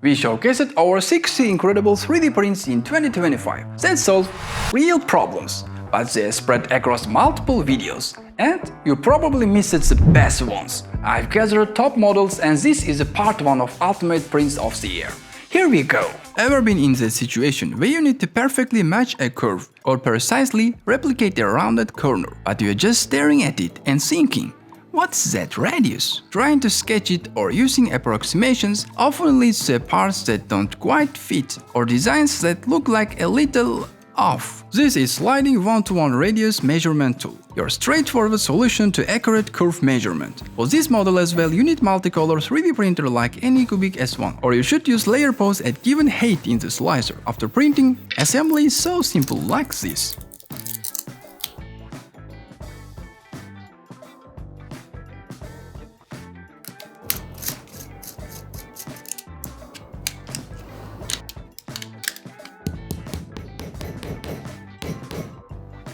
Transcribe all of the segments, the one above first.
We showcased our 60 incredible 3D prints in 2025 that solve real problems, but they spread across multiple videos. And you probably missed the best ones. I've gathered top models and this is a part 1 of Ultimate Prints of the Year. Here we go! Ever been in that situation where you need to perfectly match a curve or precisely replicate a rounded corner, but you're just staring at it and thinking, what's that radius? Trying to sketch it or using approximations often leads to parts that don't quite fit or designs that look like a little off. This is Sliding 1-to-1 Radius Measurement Tool, your straightforward solution to accurate curve measurement. For this model as well, you need multicolor 3D printer like any Cubic S1, or you should use layer pose at given height in the slicer. After printing, assembly is so simple like this.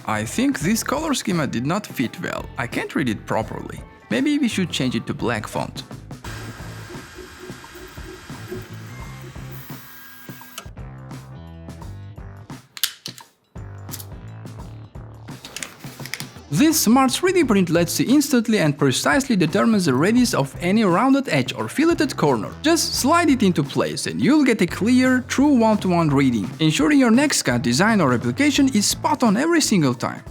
I think this color schema did not fit well. I can't read it properly. Maybe we should change it to black font. This smart 3D print lets you instantly and precisely determine the radius of any rounded edge or filleted corner. Just slide it into place and you'll get a clear, true 1-to-1 reading, ensuring your next cut, design or application is spot on every single time.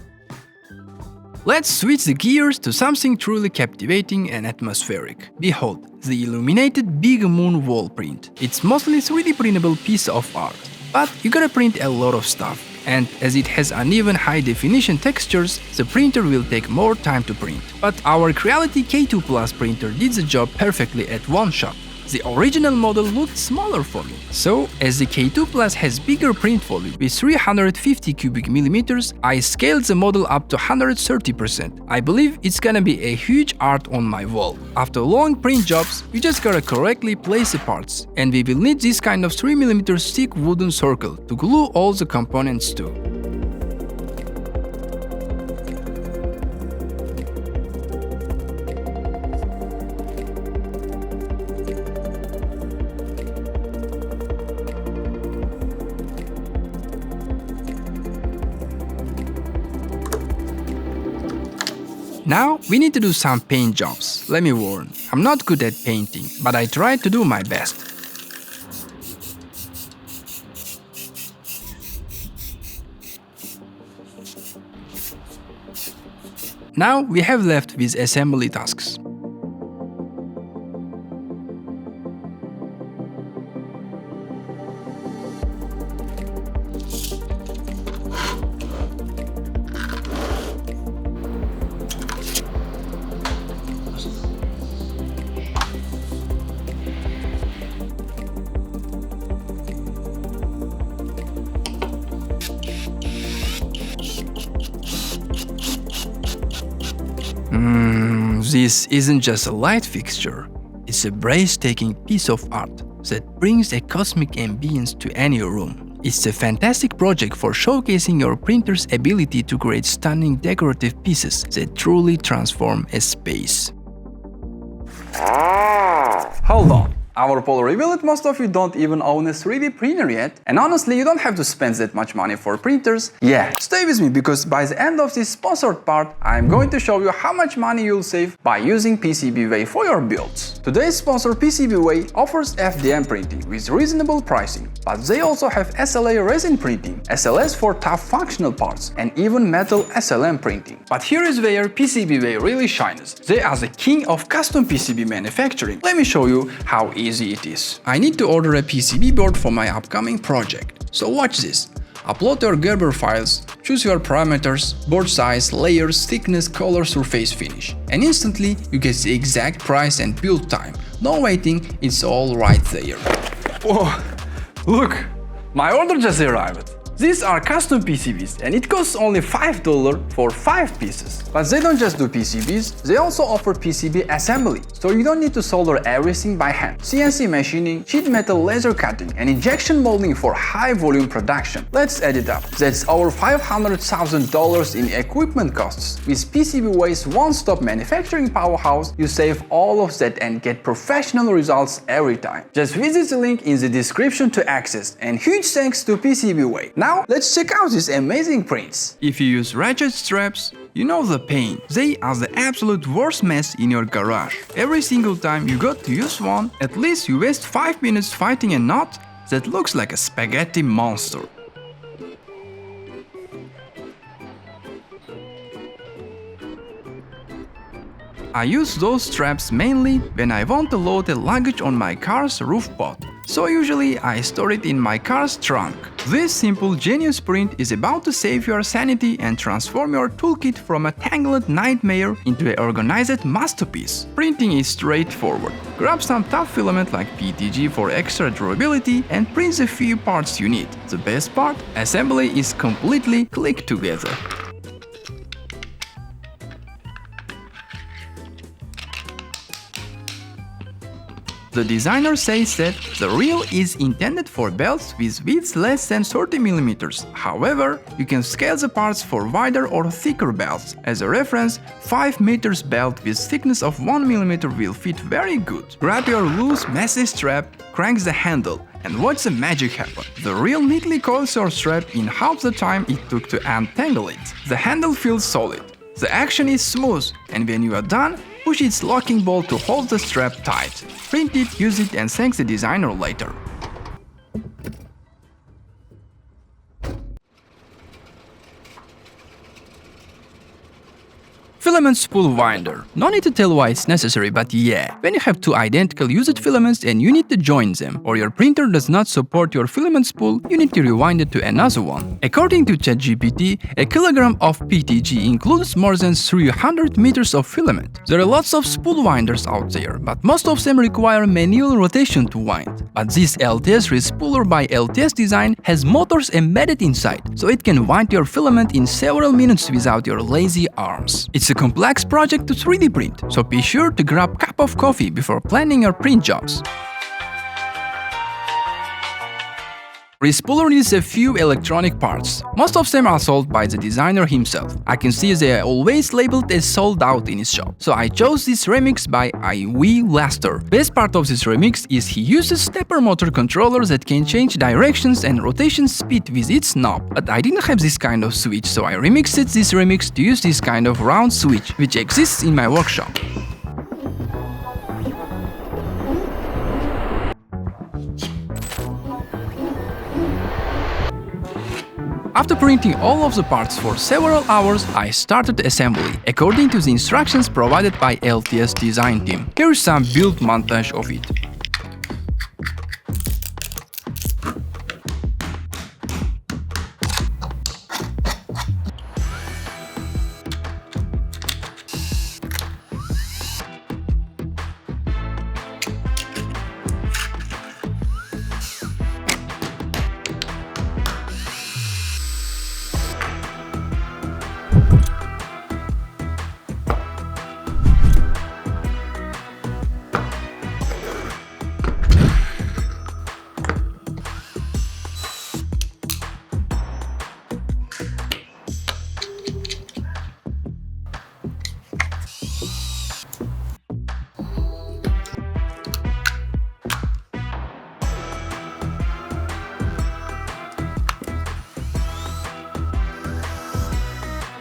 Let's switch the gears to something truly captivating and atmospheric. Behold, the Illuminated Big Moon wall print. It's mostly 3D printable piece of art, but you gotta print a lot of stuff. And as it has uneven high-definition textures, the printer will take more time to print. But our Creality K2 Plus printer did the job perfectly at one shot. The original model looked smaller for me. So, as the K2 Plus has bigger print volume with 350 cubic millimeters, I scaled the model up to 130%. I believe it's gonna be a huge art on my wall. After long print jobs, we just gotta correctly place the parts, and we will need this kind of 3mm thick wooden circle to glue all the components to. Now we need to do some paint jobs. Let me warn, I'm not good at painting, but I tried to do my best. Now we have left with assembly tasks. This isn't just a light fixture, it's a breathtaking piece of art that brings a cosmic ambience to any room. It's a fantastic project for showcasing your printer's ability to create stunning decorative pieces that truly transform a space. Hold on. I will probably reveal it, most of you don't even own a 3D printer yet, and honestly you don't have to spend that much money for printers. Yeah, stay with me because by the end of this sponsored part, I'm going to show you how much money you'll save by using PCBWay for your builds. Today's sponsor PCBWay offers FDM printing with reasonable pricing, but they also have SLA resin printing, SLS for tough functional parts, and even metal SLM printing. But here is where PCBWay really shines. They are the king of custom PCB manufacturing. Let me show you how easy it is. I need to order a PCB board for my upcoming project. So watch this. Upload your Gerber files, choose your parameters, board size, layers, thickness, color, surface finish. And instantly you get the exact price and build time. No waiting, it's all right there. Oh, look! My order just arrived. These are custom PCBs and it costs only $5 for 5 pieces. But they don't just do PCBs, they also offer PCB assembly. so you don't need to solder everything by hand. CNC machining, sheet metal laser cutting, and injection molding for high volume production. Let's add it up. That's over $500,000 in equipment costs. With PCBWay's one-stop manufacturing powerhouse, you save all of that and get professional results every time. Just visit the link in the description to access, and huge thanks to PCBWay. Now let's check out these amazing prints. If you use Ratchet straps, you know the pain. They are the absolute worst mess in your garage. Every single time you got to use one, at least you waste 5 minutes fighting a knot that looks like a spaghetti monster. I use those straps mainly when I want to load a luggage on my car's roof pod, so usually I store it in my car's trunk. This simple genius print is about to save your sanity and transform your toolkit from a tangled nightmare into an organized masterpiece. Printing is straightforward. Grab some tough filament like PETG for extra durability and print the few parts you need. The best part? Assembly is completely clicked together. The designer says that the reel is intended for belts with widths less than 30 mm. However, you can scale the parts for wider or thicker belts. As a reference, 5 meters belt with thickness of 1 mm will fit very good. Grab your loose, messy strap, crank the handle, and watch the magic happen. The reel neatly coils your strap in half the time it took to untangle it. The handle feels solid. The action is smooth, and when you are done, push its locking bolt to hold the strap tight. Print it, use it, and thank the designer later. Filament spool winder. No need to tell why it's necessary, but yeah, when you have two identical used filaments and you need to join them, or your printer does not support your filament spool, you need to rewind it to another one. According to ChatGPT, a kilogram of PETG includes more than 300 meters of filament. There are lots of spool winders out there, but most of them require manual rotation to wind. But this LTS Respooler by LTS Design has motors embedded inside, so it can wind your filament in several minutes without your lazy arms. It's a complex project to 3D print, so be sure to grab a cup of coffee before planning your print jobs. Respooler needs a few electronic parts. Most of them are sold by the designer himself. I can see they are always labeled as sold out in his shop. So I chose this remix by IV Laster. Best part of this remix is he uses stepper motor controller that can change directions and rotation speed with its knob. But I didn't have this kind of switch, so I remixed this remix to use this kind of round switch, which exists in my workshop. After printing all of the parts for several hours, I started assembly, according to the instructions provided by LTS design team. Here's some build montage of it.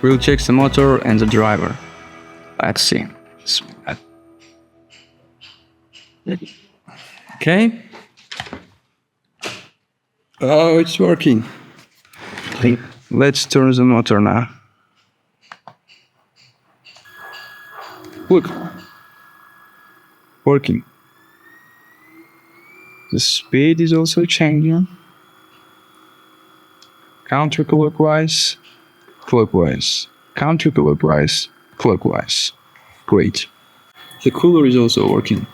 We'll check the motor and the driver. Let's see. Okay. Oh, it's working. Let's turn the motor now. Look. Working. The speed is also changing. Counterclockwise. Clockwise, counterclockwise, clockwise. Great. The cooler is also working.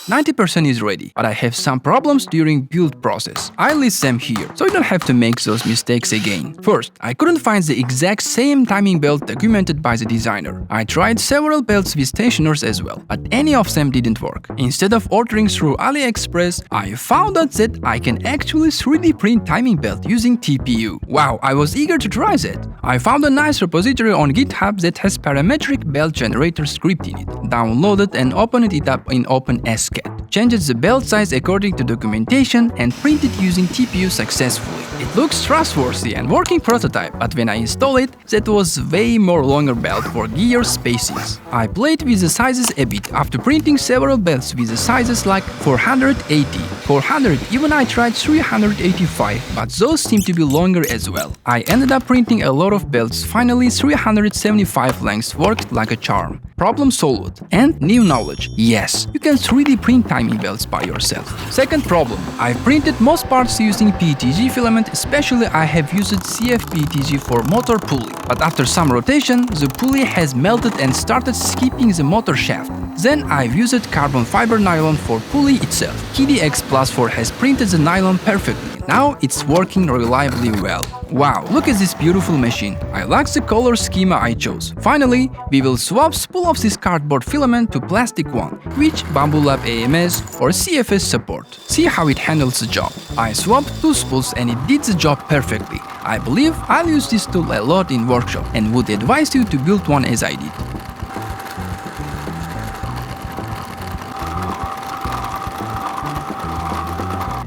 90% is ready, but I have some problems during build process. I list them here, so you don't have to make those mistakes again. First, I couldn't find the exact same timing belt documented by the designer. I tried several belts with tensioners as well, but any of them didn't work. Instead of ordering through AliExpress, I found out that I can actually 3D print timing belt using TPU. Wow, I was eager to try that. I found a nice repository on GitHub that has parametric belt generator script in it. Downloaded and opened it up in OpenSCAD. Changed the belt size according to documentation and printed using TPU successfully. It looks trustworthy and working prototype, but when I installed it, that was way more longer belt for gear spacings. I played with the sizes a bit after printing several belts with the sizes like 480, 400, even I tried 385, but those seem to be longer as well. I ended up printing a lot of belts. Finally 375 lengths worked like a charm. Problem solved. And new knowledge. Yes, you can 3D print timing belts by yourself. Second problem. I've printed most parts using PETG filament, especially I have used CF PETG for motor pulley. But after some rotation, the pulley has melted and started skipping the motor shaft. Then I've used carbon fiber nylon for pulley itself. KDX Plus 4 has printed the nylon perfectly. Now it's working reliably well. Wow, look at this beautiful machine. I like the color schema I chose. Finally, we will swap spool of this cardboard filament to plastic one, which Bamboo Lab AMS or CFS support. See how it handles the job. I swapped two spools and it did the job perfectly. I believe I'll use this tool a lot in workshop and would advise you to build one as I did.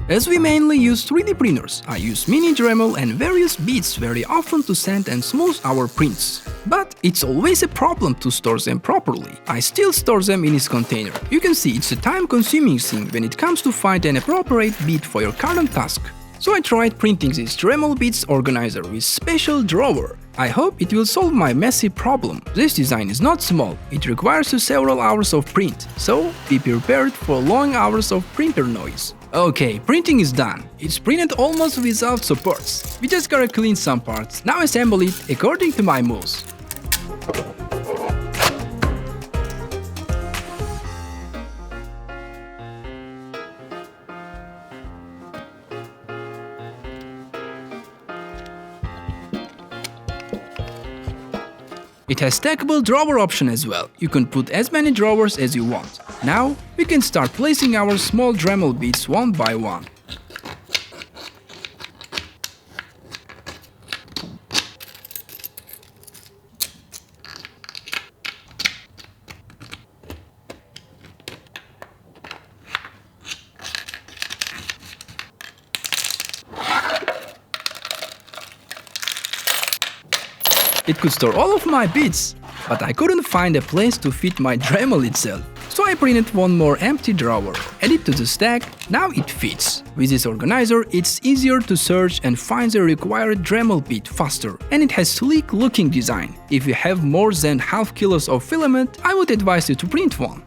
As we mainly use 3D printers, I use mini Dremel and various bits very often to sand and smooth our prints. But it's always a problem to store them properly. I still store them in this container. You can see it's a time-consuming thing when it comes to find an appropriate bit for your current task. So I tried printing this Dremel Bit Organizer with special drawer. I hope it will solve my messy problem. This design is not small, it requires several hours of print, so be prepared for long hours of printer noise. Okay, printing is done. It's printed almost without supports. We just gotta clean some parts. Now assemble it according to my moves. It has stackable drawer option as well. You can put as many drawers as you want. Now we can start placing our small Dremel bits one by one. It could store all of my bits, but I couldn't find a place to fit my Dremel itself. So I printed one more empty drawer, add it to the stack, now it fits. With this organizer, it's easier to search and find the required Dremel bit faster, and it has sleek looking design. If you have more than half kilos of filament, I would advise you to print one.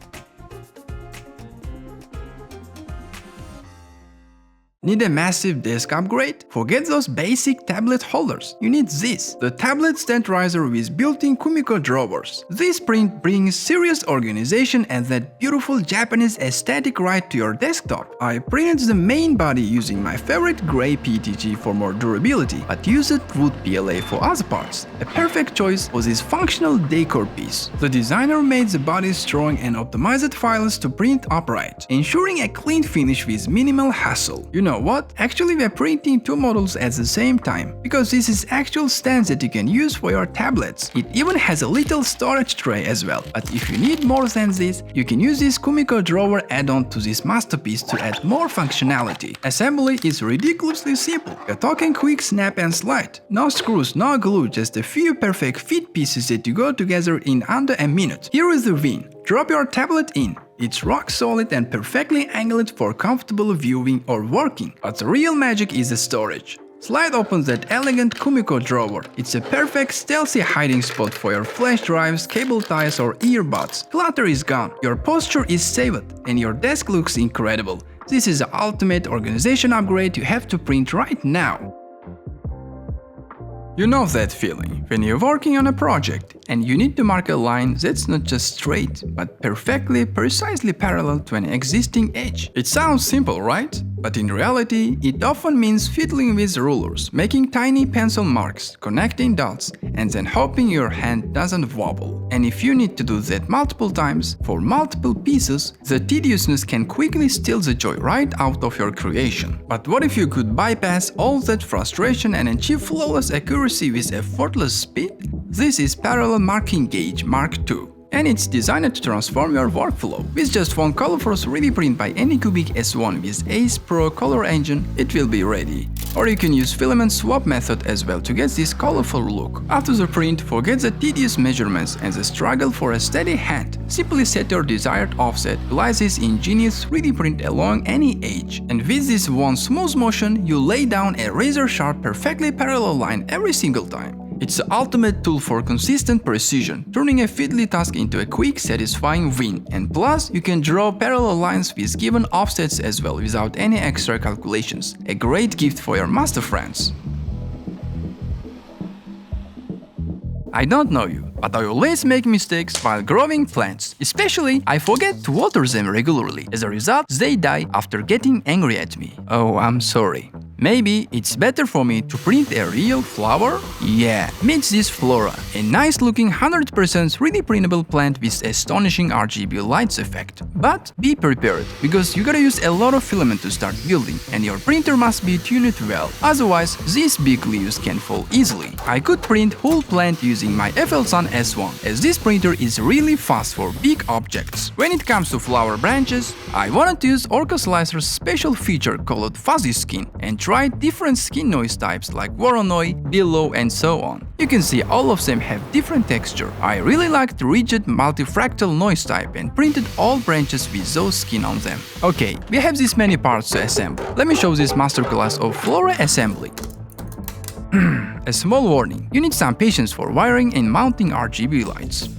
Need a massive desk upgrade? Forget those basic tablet holders. You need this, the tablet stand riser with built-in Kumiko drawers. This print brings serious organization and that beautiful Japanese aesthetic right to your desktop. I printed the main body using my favorite gray PETG for more durability, but used wood PLA for other parts. A perfect choice was this functional decor piece. The designer made the body strong and optimized files to print upright, ensuring a clean finish with minimal hassle. You know what? Actually, we're printing two models at the same time, because this is actual stands that you can use for your tablets. It even has a little storage tray as well, but if you need more than this, you can use this Kumiko drawer add-on to this masterpiece to add more functionality. Assembly is ridiculously simple. You're talking quick snap and slide. No screws, no glue, just a few perfect fit pieces that you go together in under a minute. Here is the win. Drop your tablet in. It's rock solid and perfectly angled for comfortable viewing or working. But the real magic is the storage. Slide open that elegant Kumiko drawer. It's a perfect stealthy hiding spot for your flash drives, cable ties or earbuds. Clutter is gone, your posture is saved, and your desk looks incredible. This is the ultimate organization upgrade you have to print right now. You know that feeling when you're working on a project and you need to mark a line that's not just straight, but perfectly, precisely parallel to an existing edge. It sounds simple, right? But in reality, it often means fiddling with rulers, making tiny pencil marks, connecting dots, and then hoping your hand doesn't wobble. And if you need to do that multiple times, for multiple pieces, the tediousness can quickly steal the joy right out of your creation. But what if you could bypass all that frustration and achieve flawless accuracy with effortless speed? This is Parallel Marking Gauge Mark II. And it's designed to transform your workflow. With just one colorful 3D print by Anycubic S1 with Ace Pro Color Engine, it will be ready. Or you can use filament swap method as well to get this colorful look. After the print, forget the tedious measurements and the struggle for a steady hand. Simply set your desired offset, apply this ingenious 3D print along any edge. And with this one smooth motion, you lay down a razor-sharp, perfectly parallel line every single time. It's the ultimate tool for consistent precision, turning a fiddly task into a quick, satisfying win. And plus, you can draw parallel lines with given offsets as well without any extra calculations. A great gift for your master friends. I don't know you, but I always make mistakes while growing plants. Especially, I forget to water them regularly. As a result, they die after getting angry at me. Oh, I'm sorry. Maybe it's better for me to print a real flower? Yeah, meet this FLORA, a nice looking 100% 3D printable plant with astonishing RGB lights effect. But be prepared, because you gotta use a lot of filament to start building, and your printer must be tuned well, otherwise these big leaves can fall easily. I could print whole plant using my FLSun S1, as this printer is really fast for big objects. When it comes to flower branches, I wanted to use Orca Slicer's special feature called Fuzzy Skin, and try different skin noise types like Voronoi, Billow, and so on. You can see all of them have different texture. I really liked the rigid multifractal noise type and printed all branches with those skin on them. Okay, we have this many parts to assemble. Let me show this masterclass of FLORA assembly. A small warning, you need some patience for wiring and mounting RGB lights.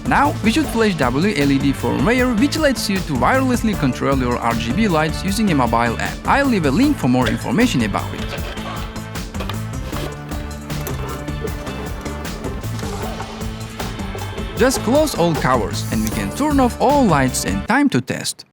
Now, we should flash WLED firmware, which lets you to wirelessly control your RGB lights using a mobile app. I'll leave a link for more information about it. Just close all covers and we can turn off all lights and time to test.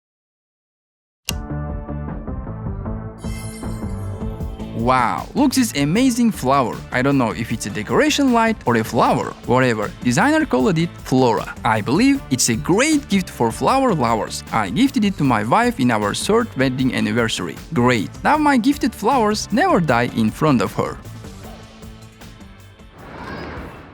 Wow, look this amazing flower. I don't know if it's a decoration light or a flower. Whatever, designer called it FLORA. I believe it's a great gift for flower lovers. I gifted it to my wife in our 3rd wedding anniversary. Great, now my gifted flowers never die in front of her.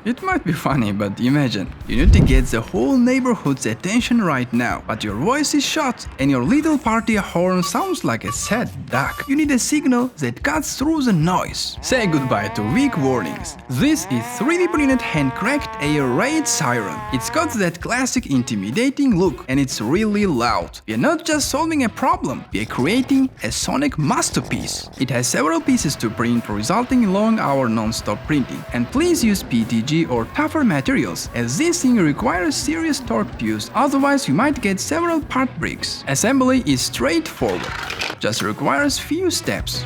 It might be funny, but imagine, you need to get the whole neighborhood's attention right now, but your voice is shut and your little party horn sounds like a sad duck. You need a signal that cuts through the noise. Say goodbye to weak warnings. This is 3D printed hand-cracked air raid Siren. It's got that classic intimidating look and it's really loud. We are not just solving a problem, we are creating a sonic masterpiece. It has several pieces to print, resulting in long hour non-stop printing. And please use PETG or tougher materials, as this thing requires serious torque to use, otherwise you might get several part breaks. Assembly is straightforward, just requires few steps.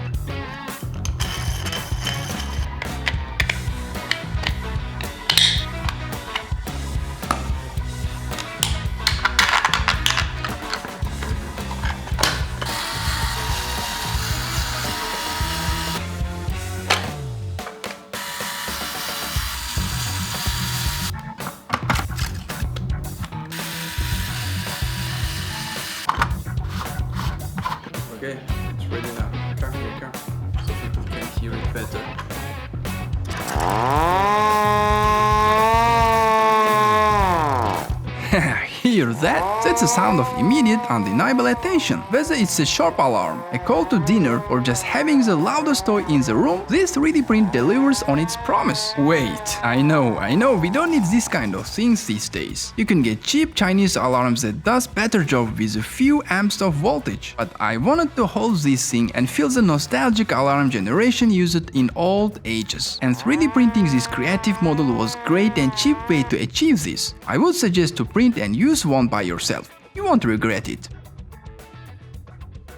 Okay, it's ready now. Come here, come. So people can hear it better. Hear that? That's a sound of immediate, undeniable attention. Whether it's a sharp alarm, a call to dinner, or just having the loudest toy in the room, this 3D print delivers on its promise. Wait, I know, we don't need this kind of things these days. You can get cheap Chinese alarms that does better job with a few amps of voltage. But I wanted to hold this thing and feel the nostalgic alarm generation used in old ages. And 3D printing this creative model was great and cheap way to achieve this. I would suggest to print and use one by yourself. You won't regret it.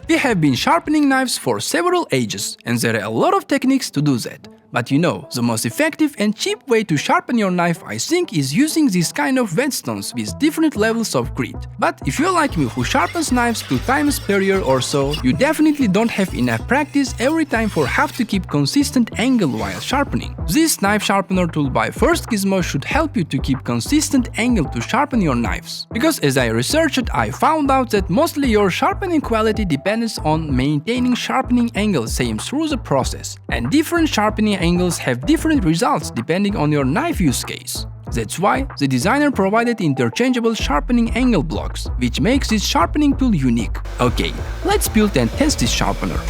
We have been sharpening knives for several ages, and there are a lot of techniques to do that. But you know, the most effective and cheap way to sharpen your knife, I think, is using this kind of whetstones with different levels of grit. But if you're like me who sharpens knives 2 times per year or so, you definitely don't have enough practice every time for have to keep consistent angle while sharpening. This knife sharpener tool by First Gizmo should help you to keep consistent angle to sharpen your knives. Because as I researched, I found out that mostly your sharpening quality depends on maintaining sharpening angle same through the process. And different sharpening angles have different results depending on your knife use case. That's why the designer provided interchangeable sharpening angle blocks, which makes this sharpening tool unique. Okay, let's build and test this sharpener.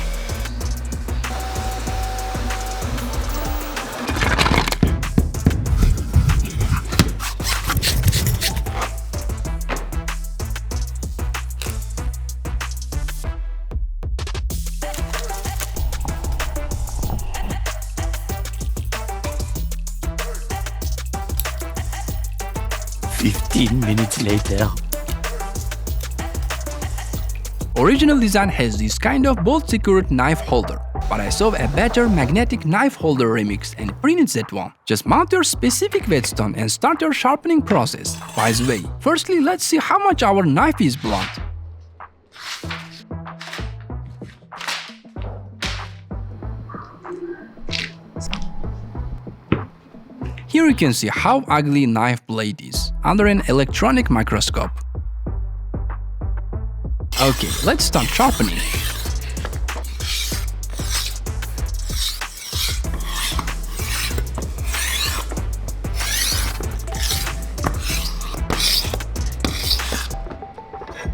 Minutes later. Original design has this kind of bolt-secured knife holder, but I saw a better magnetic knife holder remix and printed that one. Just mount your specific whetstone and start your sharpening process. By the way, firstly let's see how much our knife is blunt. Here you can see how ugly knife blade is under an electronic microscope. Okay, let's start sharpening.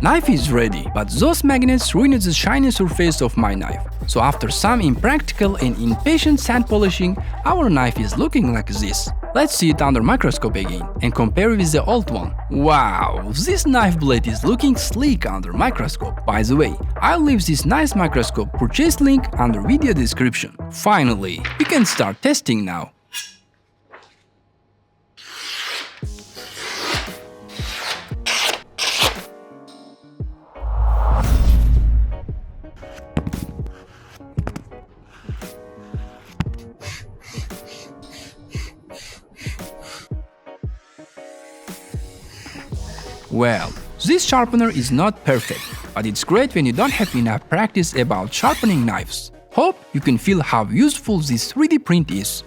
Knife is ready, but those magnets ruined the shiny surface of my knife. So after some impractical and impatient sand polishing, our knife is looking like this. Let's see it under microscope again and compare it with the old one. Wow, this knife blade is looking sleek under microscope. By the way, I'll leave this nice microscope purchase link under video description. Finally, we can start testing now. Well, this sharpener is not perfect, but it's great when you don't have enough practice about sharpening knives. Hope you can feel how useful this 3D print is.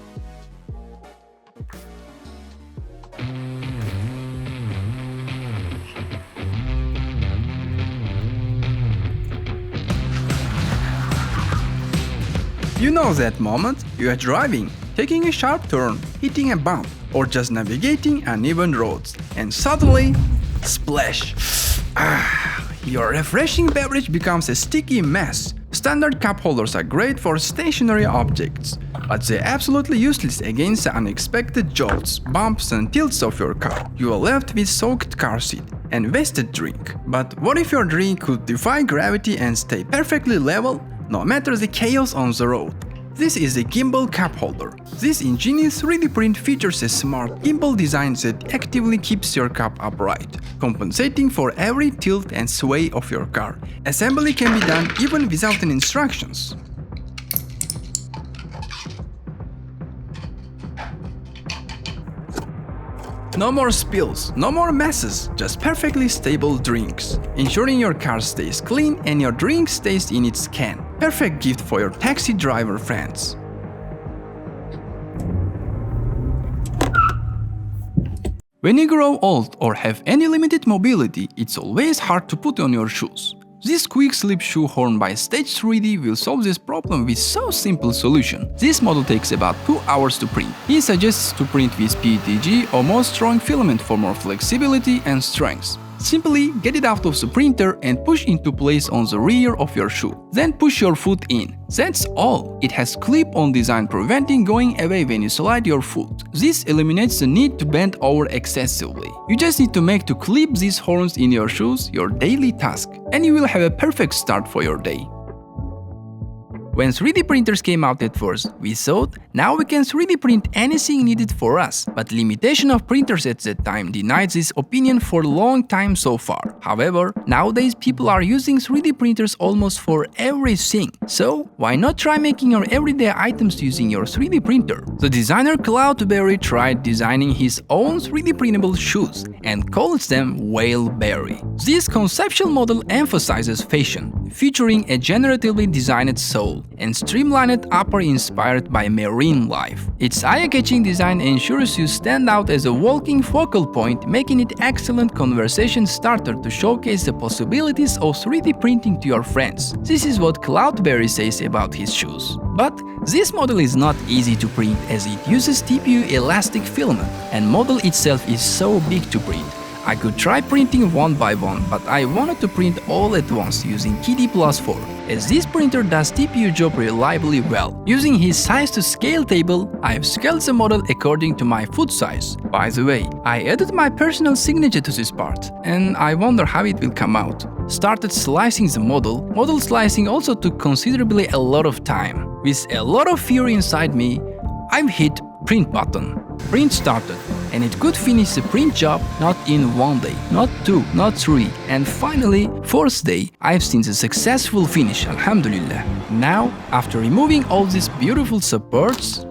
You know that moment? You are driving, taking a sharp turn, hitting a bump, or just navigating uneven roads, and suddenly, splash! Your refreshing beverage becomes a sticky mess. Standard cup holders are great for stationary objects, but they're absolutely useless against the unexpected jolts, bumps and tilts of your car. You are left with soaked car seat and wasted drink. But what if your drink could defy gravity and stay perfectly level, no matter the chaos on the road? This is a Gimbal Cup Holder. This ingenious 3D print features a smart gimbal design that actively keeps your cup upright, compensating for every tilt and sway of your car. Assembly can be done even without any instructions. No more spills, no more messes, just perfectly stable drinks, ensuring your car stays clean and your drink stays in its can. Perfect gift for your taxi driver friends. When you grow old or have any limited mobility, it's always hard to put on your shoes. This quick slip shoe horn by Stage 3D will solve this problem with so simple solution. This model takes about 2 hours to print. He suggests to print with PETG or more strong filament for more flexibility and strength. Simply get it out of the printer and push into place on the rear of your shoe. Then push your foot in. That's all. It has clip-on design preventing going away when you slide your foot. This eliminates the need to bend over excessively. You just need to make to clip these horns in your shoes your daily task, and you will have a perfect start for your day. When 3D printers came out at first, we thought, now we can 3D print anything needed for us, but limitation of printers at that time denied this opinion for a long time so far. However, nowadays people are using 3D printers almost for everything, so why not try making your everyday items using your 3D printer? The designer Whaleberry tried designing his own 3D printable shoes and calls them Whaleberry. This conceptual model emphasizes fashion, featuring a generatively designed sole and streamlined upper inspired by marine life. Its eye-catching design ensures you stand out as a walking focal point, making it excellent conversation starter to showcase the possibilities of 3D printing to your friends. This is what Whaleberry says about his shoes. But this model is not easy to print as it uses TPU elastic filament, and model itself is so big to print. I could try printing one by one, but I wanted to print all at once using KD+4, as this printer does TPU job reliably well. Using his size to scale table, I've scaled the model according to my foot size. By the way, I added my personal signature to this part, and I wonder how it will come out. Started slicing the model. Model slicing also took considerably a lot of time. With a lot of fear inside me, I've hit print button. Print started, and it could finish the print job not in 1 day, not 2, not 3, and finally, 4th day, I've seen the successful finish, alhamdulillah. Now, after removing all these beautiful supports,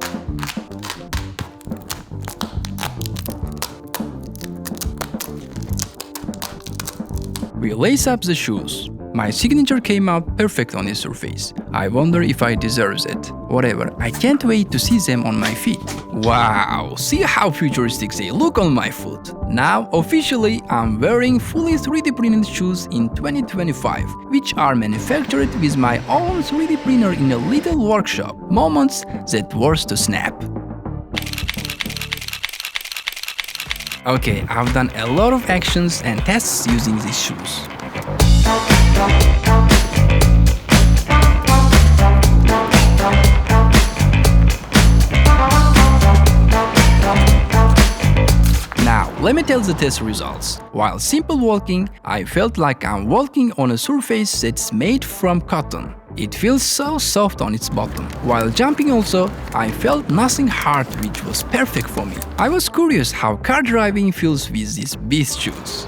we lace up the shoes. My signature came out perfect on the surface. I wonder if I deserve it. Whatever, I can't wait to see them on my feet. Wow, see how futuristic they look on my foot. Now, officially, I'm wearing fully 3D printed shoes in 2025, which are manufactured with my own 3D printer in a little workshop. Moments that worth to snap. Okay, I've done a lot of actions and tests using these shoes. Now, let me tell the test results. While simple walking, I felt like I'm walking on a surface that's made from cotton. It feels so soft on its bottom. While jumping also, I felt nothing hard, which was perfect for me. I was curious how car driving feels with these beast shoes.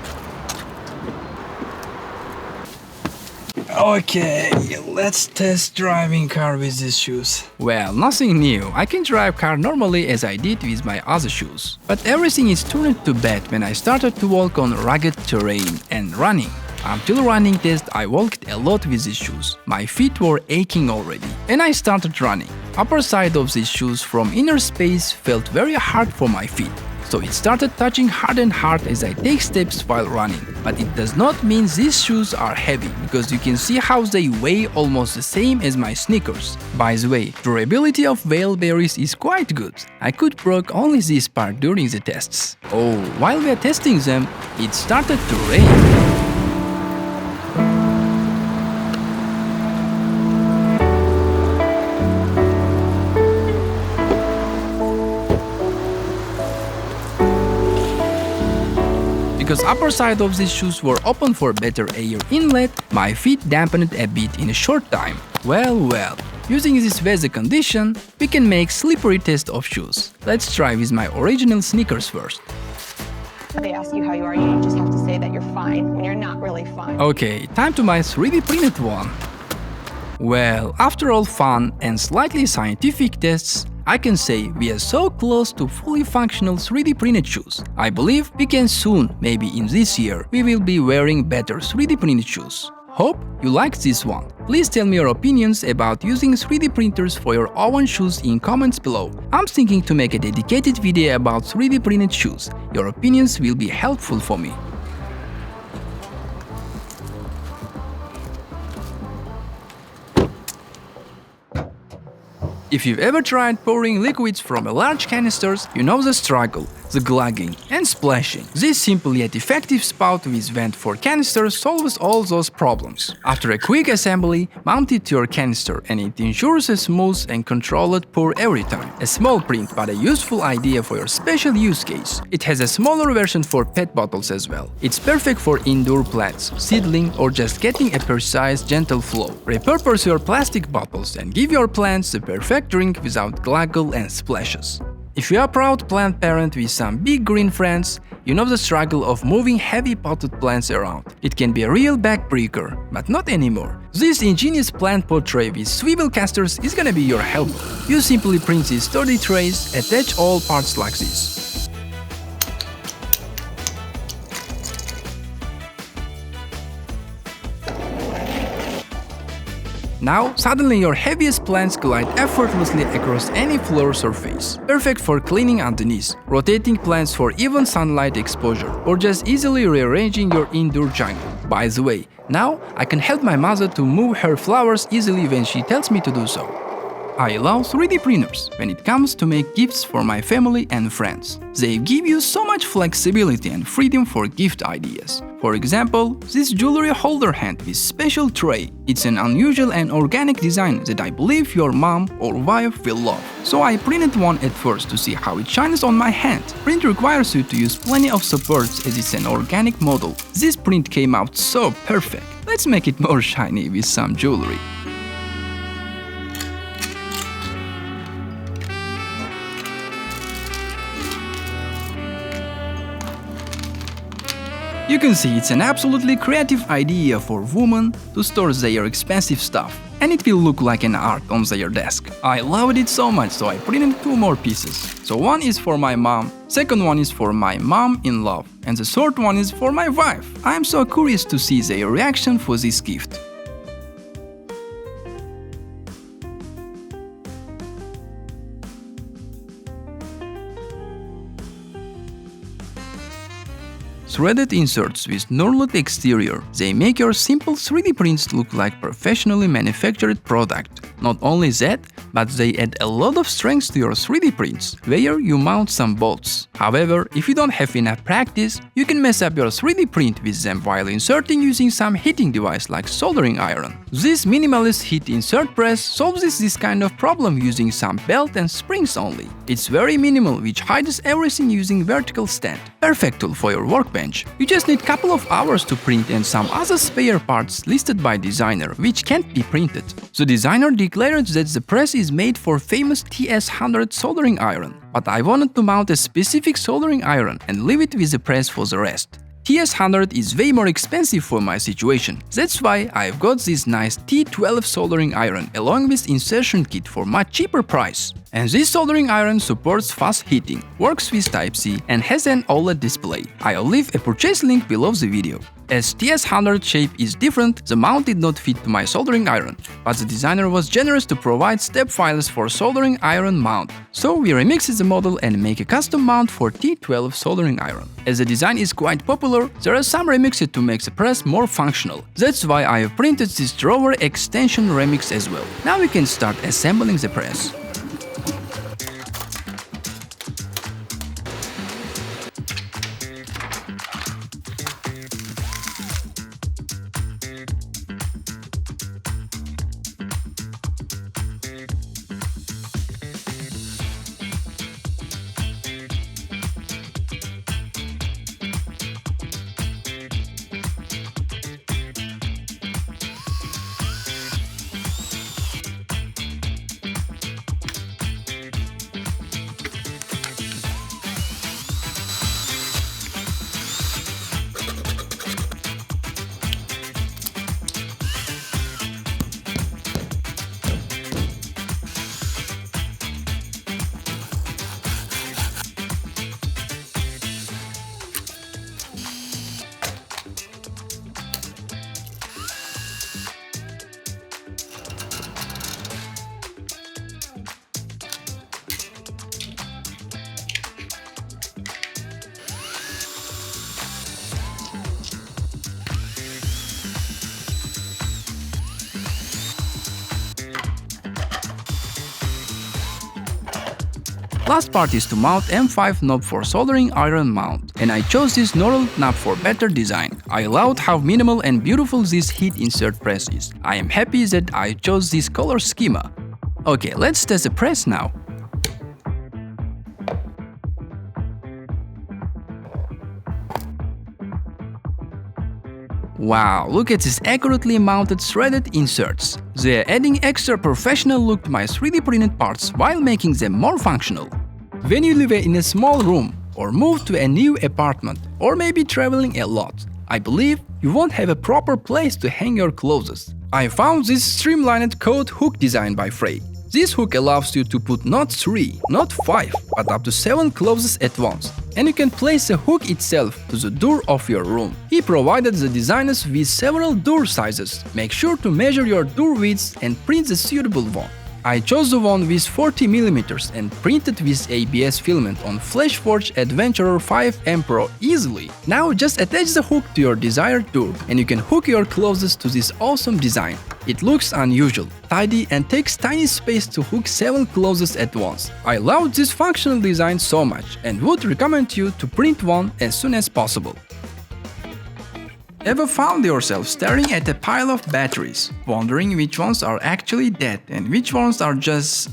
Okay, let's test driving car with these shoes. Well, nothing new. I can drive car normally as I did with my other shoes. But everything is turned to bad when I started to walk on rugged terrain and running. Until running test, I walked a lot with these shoes. My feet were aching already, and I started running. Upper side of these shoes from inner space felt very hard for my feet, so it started touching hard and hard as I take steps while running. But it does not mean these shoes are heavy, because you can see how they weigh almost the same as my sneakers. By the way, durability of Whaleberries is quite good. I could broke only this part during the tests. Oh, while we are testing them, it started to rain. Because upper side of these shoes were open for better air inlet, my feet dampened a bit in a short time. Well, using this weather condition, we can make slippery test of shoes. Let's try with my original sneakers first. They ask you how you are, you just have to say that you're fine when you're not really fine. Okay, time to my 3D printed one. Well, after all fun and slightly scientific tests, I can say we are so close to fully functional 3D printed shoes. I believe we can soon, maybe in this year, we will be wearing better 3D printed shoes. Hope you liked this one. Please tell me your opinions about using 3D printers for your own shoes in comments below. I'm thinking to make a dedicated video about 3D printed shoes. Your opinions will be helpful for me. If you've ever tried pouring liquids from a large canisters, you know the struggle, the glugging and splashing. This simple yet effective spout with vent for canisters solves all those problems. After a quick assembly, mount it to your canister and it ensures a smooth and controlled pour every time. A small print but a useful idea for your special use case. It has a smaller version for PET bottles as well. It's perfect for indoor plants, seedling or just getting a precise gentle flow. Repurpose your plastic bottles and give your plants the perfect drink without gluggle and splashes. If you are a proud plant parent with some big green friends, you know the struggle of moving heavy potted plants around. It can be a real backbreaker, but not anymore. This ingenious plant pot tray with swivel casters is gonna be your help. You simply print these sturdy trays, attach all parts like this. Now, suddenly your heaviest plants glide effortlessly across any floor surface. Perfect for cleaning underneath, rotating plants for even sunlight exposure, or just easily rearranging your indoor jungle. By the way, now I can help my mother to move her flowers easily when she tells me to do so. I love 3D printers when it comes to make gifts for my family and friends. They give you so much flexibility and freedom for gift ideas. For example, this jewelry holder hand with special tray. It's an unusual and organic design that I believe your mom or wife will love. So I printed one at first to see how it shines on my hand. Print requires you to use plenty of supports as it's an organic model. This print came out so perfect. Let's make it more shiny with some jewelry. You can see it's an absolutely creative idea for women to store their expensive stuff, and it will look like an art on their desk. I loved it so much, so I printed 2 more pieces. So one is for my mom, second one is for my mom-in-law, and the third one is for my wife. I am so curious to see their reaction for this gift. Threaded inserts with knurled exterior, they make your simple 3D prints look like professionally manufactured product. Not only that, but they add a lot of strength to your 3D prints, where you mount some bolts. However, if you don't have enough practice, you can mess up your 3D print with them while inserting using some heating device like soldering iron. This Minimalist heat insert press solves this kind of problem using some belt and springs only. It's very minimal, which hides everything using vertical stand. Perfect tool for your workbench. You just need couple of hours to print and some other spare parts listed by designer, which can't be printed. The designer declared that the press is made for famous TS100 soldering iron, but I wanted to mount a specific soldering iron and leave it with the press for the rest. TS100 is way more expensive for my situation, that's why I've got this nice T12 soldering iron along with insertion kit for much cheaper price. And this soldering iron supports fast heating, works with Type-C and has an OLED display. I'll leave a purchase link below the video. As TS100 shape is different, the mount did not fit to my soldering iron, but the designer was generous to provide step files for soldering iron mount. So we remixed the model and make a custom mount for T12 soldering iron. As the design is quite popular, there are some remixes to make the press more functional. That's why I have printed this drawer extension remix as well. Now we can start assembling the press. Last part is to mount M5 knob for soldering iron mount, and I chose this knurled knob for better design. I loved how minimal and beautiful this heat insert press is. I am happy that I chose this color schema. Okay, let's test the press now. Wow, look at these accurately mounted threaded inserts. They are adding extra professional look to my 3D printed parts while making them more functional. When you live in a small room, or move to a new apartment, or maybe traveling a lot, I believe you won't have a proper place to hang your clothes. I found this streamlined coat hook design by Frey. This hook allows you to put not 3, not 5, but up to 7 clothes at once. And you can place the hook itself to the door of your room. He provided the designers with several door sizes. Make sure to measure your door width and print the suitable one. I chose the one with 40mm and printed with ABS filament on FlashForge Adventurer 5M Pro easily. Now just attach the hook to your desired door and you can hook your clothes to this awesome design. It looks unusual, tidy and takes tiny space to hook 7 clothes at once. I love this functional design so much and would recommend you to print one as soon as possible. Ever found yourself staring at a pile of batteries, wondering which ones are actually dead and which ones are just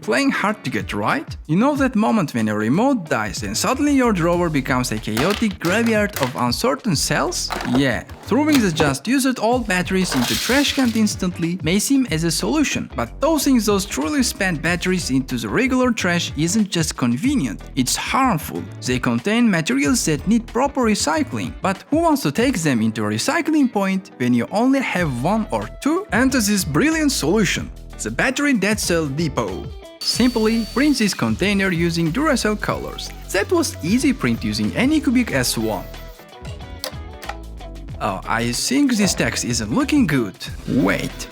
playing hard to get right? You know that moment when a remote dies and suddenly your drawer becomes a chaotic graveyard of uncertain cells? Yeah, throwing the just used old batteries into trash can instantly may seem as a solution, but tossing those truly spent batteries into the regular trash isn't just convenient, it's harmful. They contain materials that need proper recycling, but who wants to take them into a recycling point when you only have 1 or 2? Enter this brilliant solution, the battery DeadCell Depot. Simply print this container using DuraCell colors. That was easy print using Anycubic S1. Oh, I think this text isn't looking good. Wait.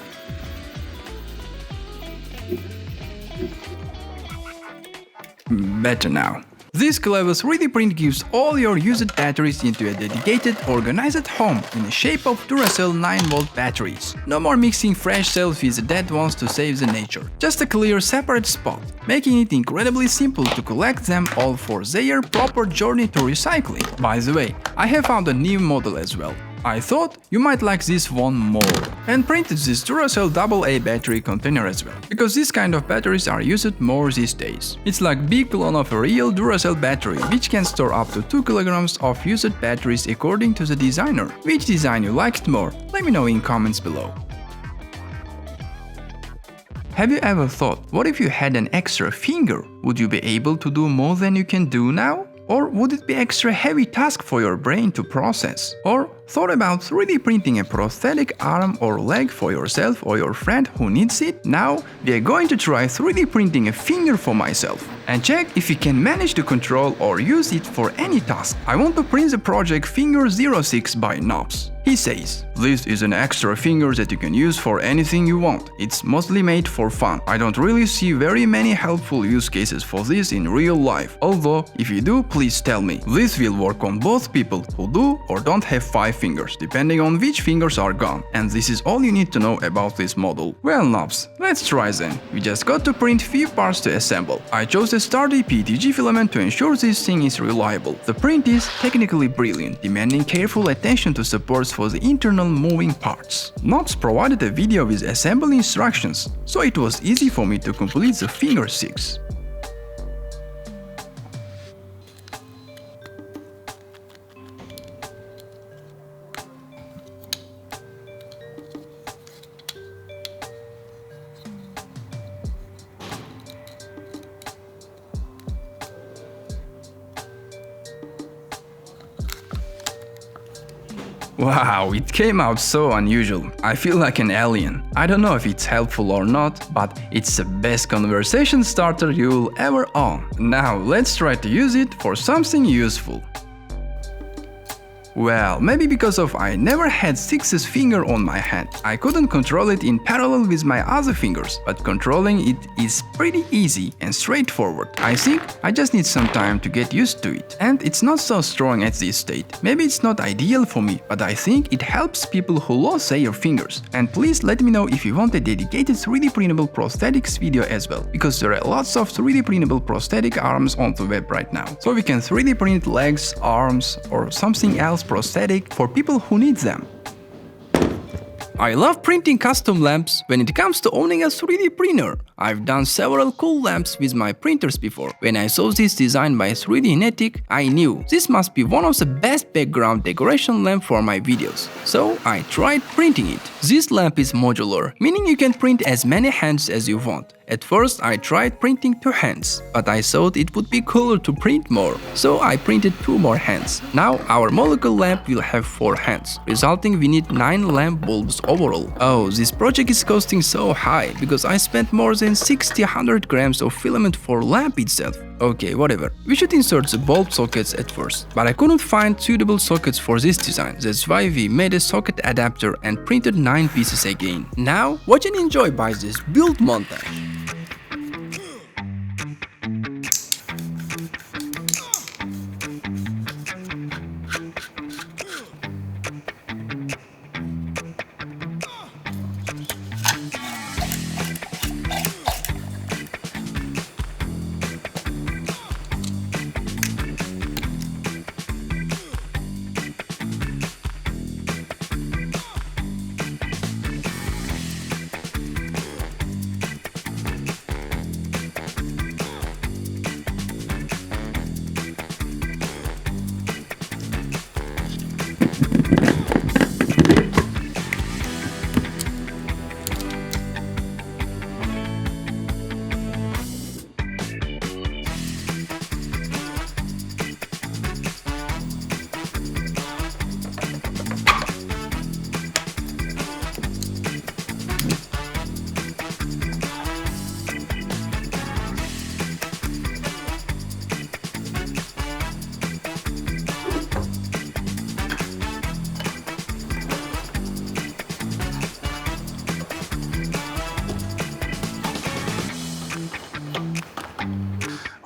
Better now. This clever 3D print gives all your used batteries into a dedicated, organized home in the shape of DuraCell 9V batteries. No more mixing fresh cells with the dead ones to save the nature. Just a clear separate spot, making it incredibly simple to collect them all for their proper journey to recycling. By the way, I have found a new model as well. I thought you might like this one more, and printed this DuraCell AA battery container as well, because this kind of batteries are used more these days. It's like big clone of a real DuraCell battery, which can store up to 2 kg of used batteries according to the designer. Which design you liked more? Let me know in comments below. Have you ever thought, what if you had an extra finger? Would you be able to do more than you can do now? Or would it be extra heavy task for your brain to process? Or thought about 3D printing a prosthetic arm or leg for yourself or your friend who needs it? Now we are going to try 3D printing a finger for myself and check if we can manage to control or use it for any task. I want to print the project Finger 06 by Knobs. He says, "This is an extra finger that you can use for anything you want. It's mostly made for fun. I don't really see very many helpful use cases for this in real life. Although, if you do, please tell me. This will work on both people who do or don't have 5 fingers, depending on which fingers are gone. And this is all you need to know about this model." Well, Knobs, let's try then. We just got to print few parts to assemble. I chose a sturdy PETG filament to ensure this thing is reliable. The print is technically brilliant, demanding careful attention to supports for the internal moving parts. Knobs provided a video with assembly instructions, so it was easy for me to complete the Finger 6. Wow, it came out so unusual. I feel like an alien. I don't know if it's helpful or not, but it's the best conversation starter you'll ever own. Now let's try to use it for something useful. Well, maybe because of I never had 6th finger on my hand. I couldn't control it in parallel with my other fingers, but controlling it is pretty easy and straightforward. I think I just need some time to get used to it. And it's not so strong at this state. Maybe it's not ideal for me, but I think it helps people who lose their fingers. And please let me know if you want a dedicated 3D printable prosthetics video as well, because there are lots of 3D printable prosthetic arms on the web right now. So we can 3D print legs, arms, or something else prosthetic for people who need them. I love printing custom lamps when it comes to owning a 3D printer. I've done several cool lamps with my printers before. When I saw this design by 3Dnetic, I knew this must be one of the best background decoration lamp for my videos. So I tried printing it. This lamp is modular, meaning you can print as many hands as you want. At first I tried printing 2 hands, but I thought it would be cooler to print more, so I printed 2 more hands. Now our molecular lamp will have 4 hands, resulting we need 9 lamp bulbs overall. Oh, this project is costing so high, because I spent more than 60-100 grams of filament for lamp itself. Okay, whatever. We should insert the bulb sockets at first, but I couldn't find suitable sockets for this design. That's why we made a socket adapter and printed 9 pieces again. Now, watch and enjoy by this build montage.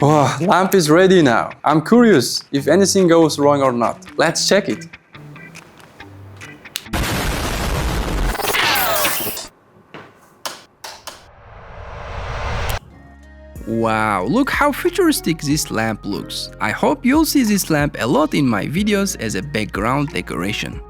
Oh, lamp is ready now. I'm curious if anything goes wrong or not. Let's check it. Wow, look how futuristic this lamp looks. I hope you'll see this lamp a lot in my videos as a background decoration.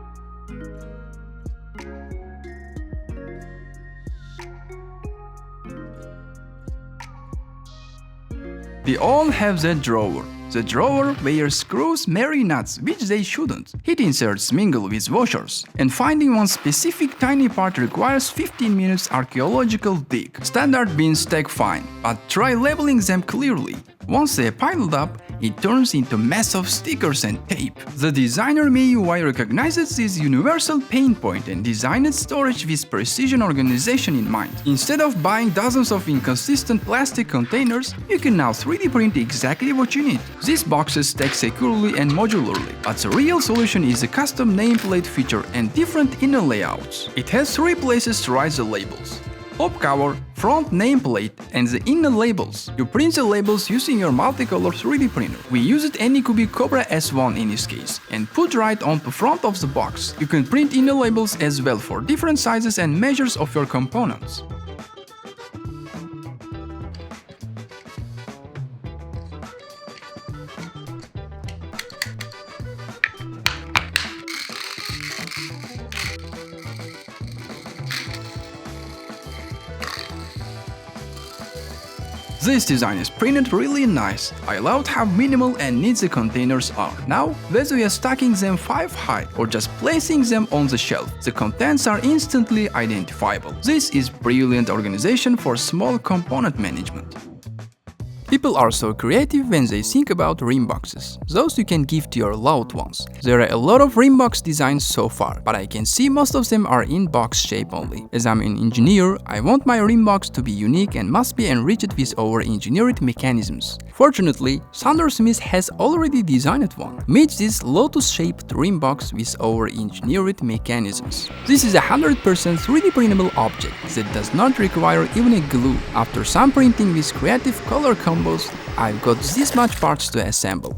We all have that drawer. The drawer where screws marry nuts, which they shouldn't. Heat inserts mingle with washers. And finding one specific tiny part requires 15 minutes archaeological dig. Standard bins stack fine, but try labeling them clearly. Once they're piled up, it turns into mess of stickers and tape. The designer MIUI recognizes this universal pain point and designed storage with precision organization in mind. Instead of buying dozens of inconsistent plastic containers, you can now 3D print exactly what you need. These boxes stack securely and modularly, but the real solution is a custom nameplate feature and different inner layouts. It has 3 places to write the labels: top cover, front nameplate, and the inner labels. You print the labels using your multicolor 3D printer. We used Anycubic Cobra S1 in this case, and put right onto front of the box. You can print inner labels as well for different sizes and measures of your components. This design is printed really nice. I loved how minimal and neat the containers are. Now, whether you are stacking them 5 high or just placing them on the shelf, the contents are instantly identifiable. This is brilliant organization for small component management. People are so creative when they think about ring boxes, those you can give to your loved ones. There are a lot of ring box designs so far, but I can see most of them are in box shape only. As I'm an engineer, I want my ring box to be unique and must be enriched with our engineered mechanisms. Fortunately, Thunder Smith has already designed one. Meet this Lotus-shaped ring box with our engineered mechanisms. This is a 100% 3D printable object that does not require even a glue. After some printing with creative color combos, I've got this much parts to assemble.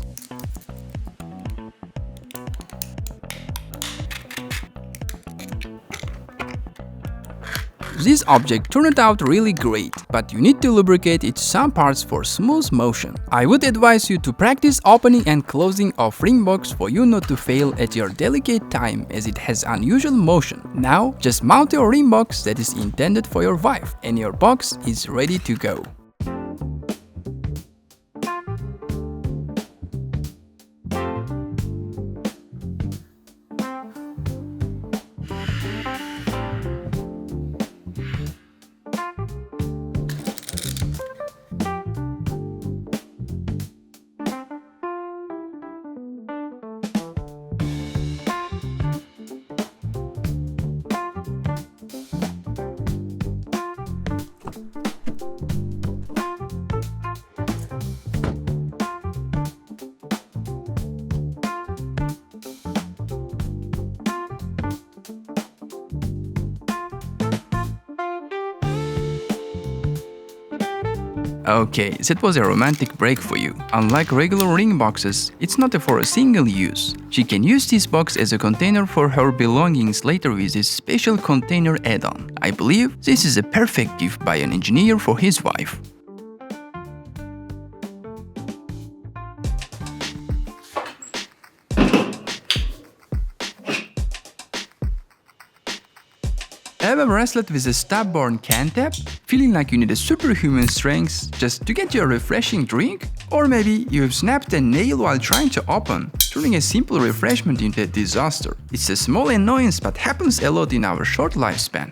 This object turned out really great, but you need to lubricate its some parts for smooth motion. I would advise you to practice opening and closing of ring box for you not to fail at your delicate time, as it has unusual motion. Now just mount your ring box that is intended for your wife and your box is ready to go. Okay, that was a romantic break for you. Unlike regular ring boxes, it's not for a single use. She can use this box as a container for her belongings later with this special container add-on. I believe this is a perfect gift by an engineer for his wife. Have a bracelet with a stab-borne can tap? Feeling like you need a superhuman strength just to get your refreshing drink? Or maybe you have snapped a nail while trying to open, turning a simple refreshment into a disaster. It's a small annoyance but happens a lot in our short lifespan.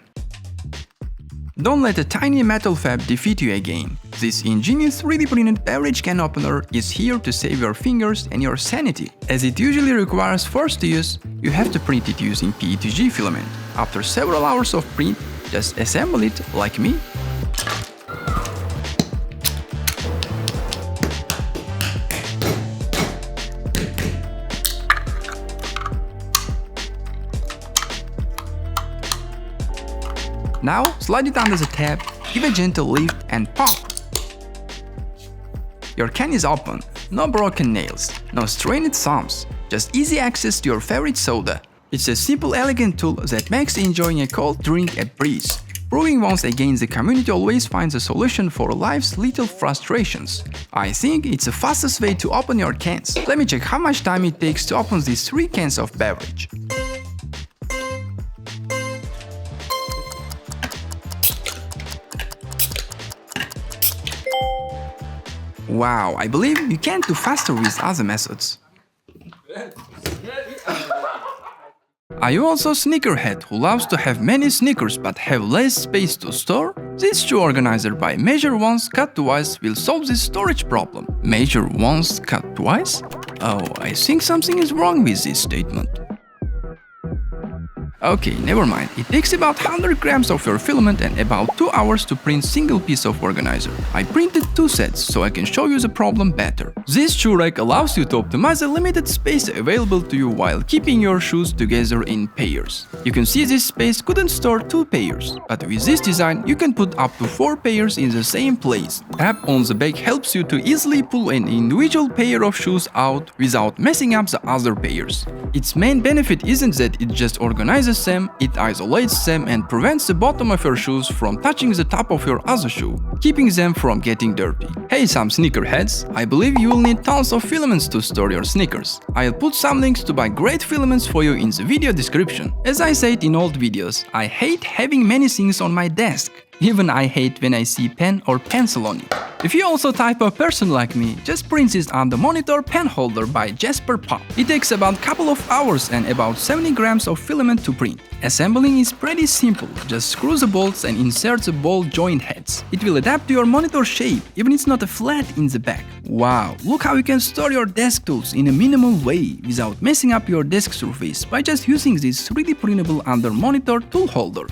Don't let a tiny metal fab defeat you again. This ingenious 3D printed beverage can opener is here to save your fingers and your sanity. As it usually requires force to use, you have to print it using PETG filament. After several hours of print, just assemble it like me. Now slide it under the tab, give a gentle lift and pop! Your can is open, no broken nails, no strained thumbs, just easy access to your favorite soda. It's a simple, elegant tool that makes enjoying a cold drink a breeze, proving once again the community always finds a solution for life's little frustrations. I think it's the fastest way to open your cans. Let me check how much time it takes to open these 3 cans of beverage. Wow, I believe you can't do faster with other methods. Are you also a sneakerhead who loves to have many sneakers but have less space to store? This shoe organizer by Measure Once Cut Twice will solve this storage problem. Measure once, cut twice? Oh, I think something is wrong with this statement. Okay, never mind. It takes about 100 grams of your filament and about 2 hours to print single piece of organizer. I printed 2 sets so I can show you the problem better. This shoe rack allows you to optimize the limited space available to you while keeping your shoes together in pairs. You can see this space couldn't store 2 pairs, but with this design you can put up to 4 pairs in the same place. Tap on the back helps you to easily pull an individual pair of shoes out without messing up the other pairs. Its main benefit isn't that it just organizes them, it isolates them and prevents the bottom of your shoes from touching the top of your other shoe, keeping them from getting dirty. Hey some sneakerheads, I believe you will need tons of filaments to store your sneakers. I'll put some links to buy great filaments for you in the video description. As I said in old videos, I hate having many things on my desk. Even I hate when I see pen or pencil on it. If you also type of person like me, just print this on the monitor pen holder by Jasper Pop. It takes about couple of hours and about 70 grams of filament to print. Assembling is pretty simple, just screw the bolts and insert the ball joint heads. It will adapt to your monitor shape, even it's not a flat in the back. Wow, look how you can store your desk tools in a minimal way without messing up your desk surface by just using this 3D printable under monitor tool holder.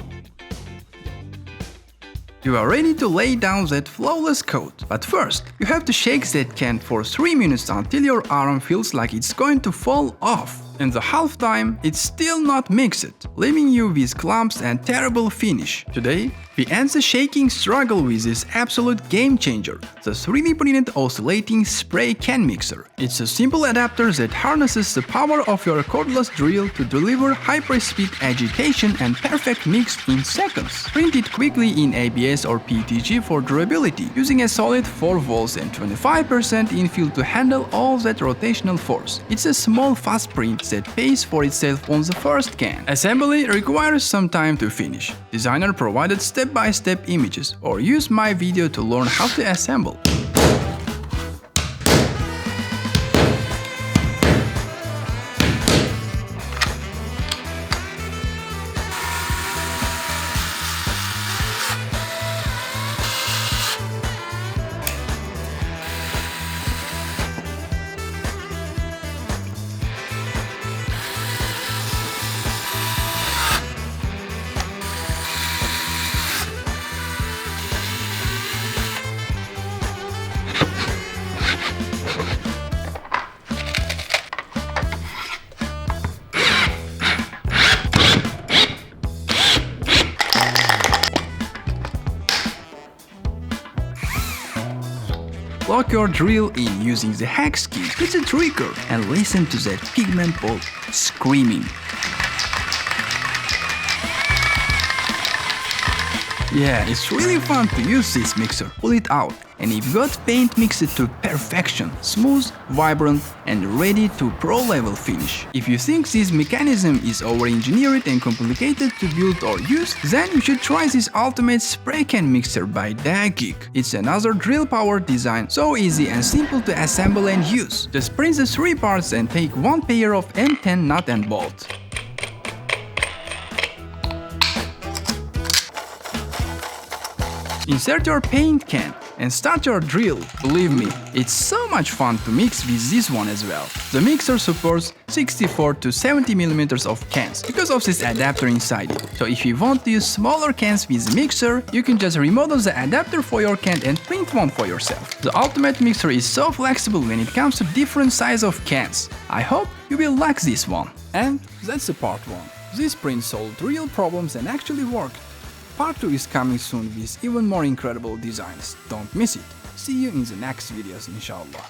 You are ready to lay down that flawless coat, but first, you have to shake that can for 3 minutes until your arm feels like it's going to fall off. In the half time, it's still not mixed, leaving you with clumps and terrible finish. Today, we end the shaking struggle with this absolute game changer, the 3D printed oscillating spray can mixer. It's a simple adapter that harnesses the power of your cordless drill to deliver hyper-speed agitation and perfect mix in seconds. Print it quickly in ABS or PETG for durability, using a solid 4 volts and 25% infill to handle all that rotational force. It's a small fast print that pays for itself on the first can. Assembly requires some time to finish. Designer provided step-by-step images, or use my video to learn how to assemble. Lock your drill in using the hex key with the trigger and listen to that pigment ball screaming. Yeah, it's really fun to use this mixer. Pull it out and you've got paint mixed to perfection, smooth, vibrant and ready to pro level finish. If you think this mechanism is over-engineered and complicated to build or use, then you should try this ultimate spray can mixer by DeadCell. It's another drill powered design, so easy and simple to assemble and use. Just print the 3 parts and take 1 pair of M10 nut and bolt. Insert your paint can and start your drill. Believe me, it's so much fun to mix with this one as well. The mixer supports 64 to 70 mm of cans because of this adapter inside it. So if you want to use smaller cans with the mixer, you can just remodel the adapter for your can and print one for yourself. The ultimate mixer is so flexible when it comes to different size of cans. I hope you will like this one. And that's the part 1. This print solved real problems and actually worked. Part 2 is coming soon with even more incredible designs. Don't miss it. See you in the next videos, inshallah.